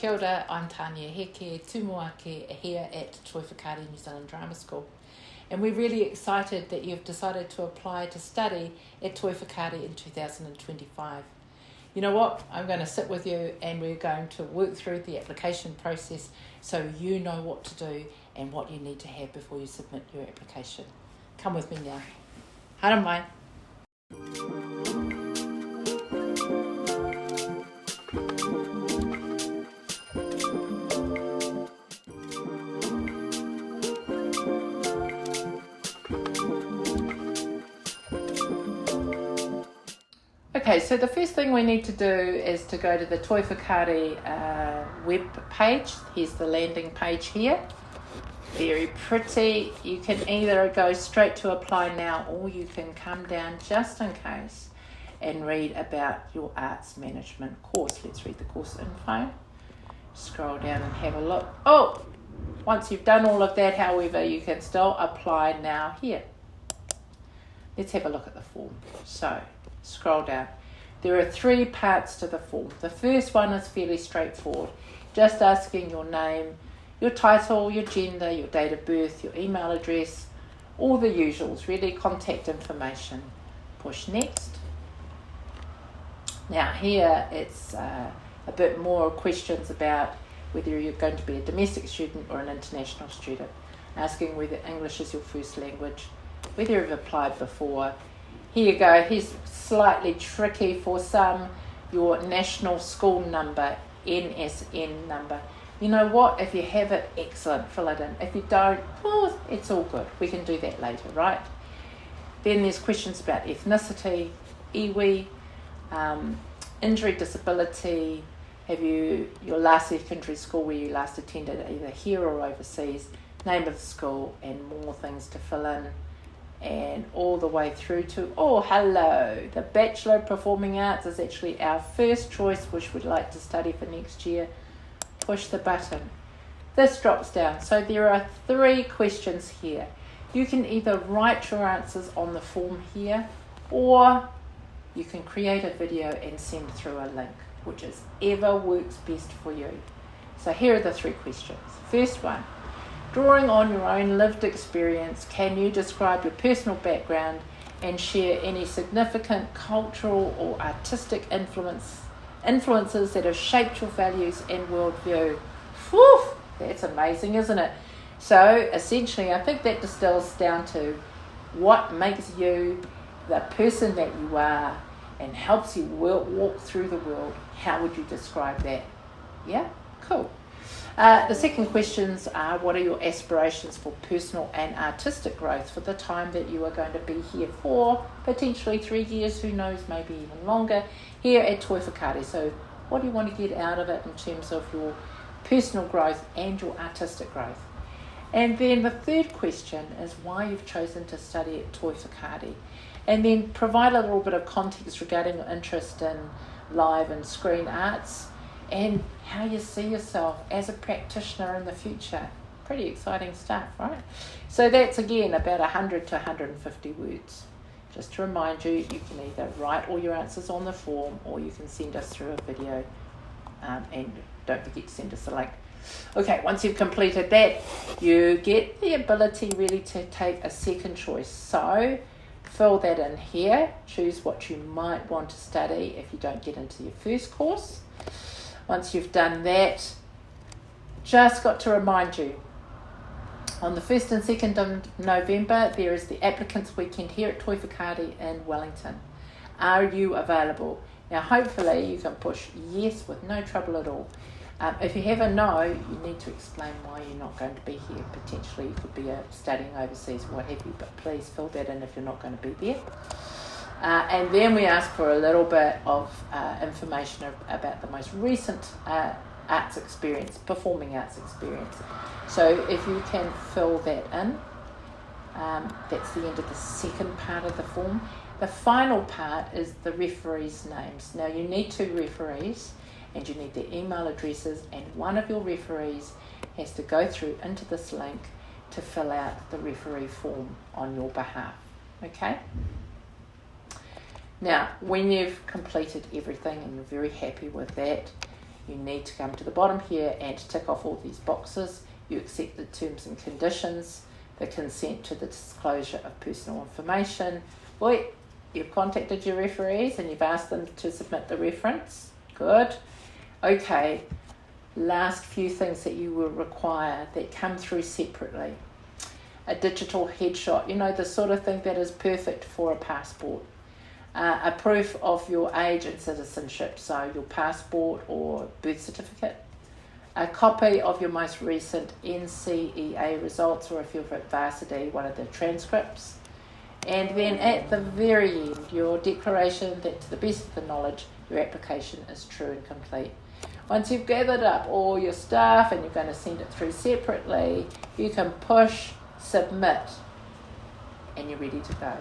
Kia ora, I'm Tanea Heke, Tumuaki, here at Toi Whakaari New Zealand Drama School. And we're really excited that you've decided to apply to study at Toi Whakaari in 2025. You know what? I'm going to sit with you and we're going to work through the application process so you know what to do and what you need to have before you submit your application. Come with me now. Hara mai. Okay, so the first thing we need to do is to go to the Toi Whakaari web page. Here's the landing page here. Very pretty. You can either go straight to apply now or you can come down just in case and read about your arts management course. Let's read the course info. Scroll down and have a look. Oh, once you've done all of that, however, you can still apply now here. Let's have a look at the form. So, scroll down. There are 3 parts to the form. The first one is fairly straightforward. Just asking your name, your title, your gender, your date of birth, your email address, all the usuals, really contact information. Push next. Now here it's a bit more questions about whether you're going to be a domestic student or an international student. Asking whether English is your first language, whether you've applied before. Here you go, here's slightly tricky for some, your national school number, NSN number. You know what, if you have it, excellent, fill it in. If you don't, well, it's all good. We can do that later, right? Then there's questions about ethnicity, iwi, injury, disability, have you, your last secondary school where you last attended either here or overseas, name of the school, and more things to fill in. And all the way through to, oh, hello, the Bachelor of Performing Arts is actually our first choice, which we'd like to study for next year. Push the button. This drops down. So there are 3 questions here. You can either write your answers on the form here, or you can create a video and send through a link, whichever works best for you. So here are the 3 questions. First one. Drawing on your own lived experience, can you describe your personal background and share any significant cultural or artistic influences that have shaped your values and worldview? Whew, that's amazing, isn't it? So essentially, I think that distills down to what makes you the person that you are and helps you walk through the world. How would you describe that? Yeah, cool. The second questions are, what are your aspirations for personal and artistic growth for the time that you are going to be here for, potentially 3 years, who knows, maybe even longer, here at Toi Whakaari. So what do you want to get out of it in terms of your personal growth and your artistic growth? And then the third question is why you've chosen to study at Toi Whakaari. And then provide a little bit of context regarding your interest in live and screen arts, and how you see yourself as a practitioner in the future. Pretty exciting stuff, right? So that's again about 100 to 150 words. Just to remind you, you can either write all your answers on the form or you can send us through a video, and don't forget to send us a link. Okay, once you've completed that, you get the ability really to take a second choice. So fill that in here, choose what you might want to study if you don't get into your first course. Once you've done that, just got to remind you, on the 1st and 2nd of November, there is the Applicants Weekend here at Toi Whakaari in Wellington. Are you available? Now, hopefully you can push yes with no trouble at all. If you have a no, you need to explain why you're not going to be here. Potentially you could be studying overseas or what have you, but please fill that in if you're not going to be there. And then we ask for a little bit of information about the most recent arts experience, performing arts experience. So if you can fill that in, that's the end of the second part of the form. The final part is the referees' names. Now you need 2 referees and you need their email addresses, and one of your referees has to go through into this link to fill out the referee form on your behalf. Okay? Now, when you've completed everything and you're very happy with that, You need to come to the bottom here and tick off all these boxes. You accept the terms and conditions, the consent to the disclosure of personal information. Oi, you've contacted your referees and you've asked them to submit the reference. Good. Okay, last few things that you will require that come through separately. A digital headshot, the sort of thing that is perfect for a passport. A proof of your age and citizenship, so your passport or birth certificate. A copy of your most recent NCEA results, or if you're at varsity, one of the transcripts. And then at the very end, your declaration that to the best of the knowledge, your application is true and complete. Once you've gathered up all your stuff and you're going to send it through separately, you can push submit and you're ready to go.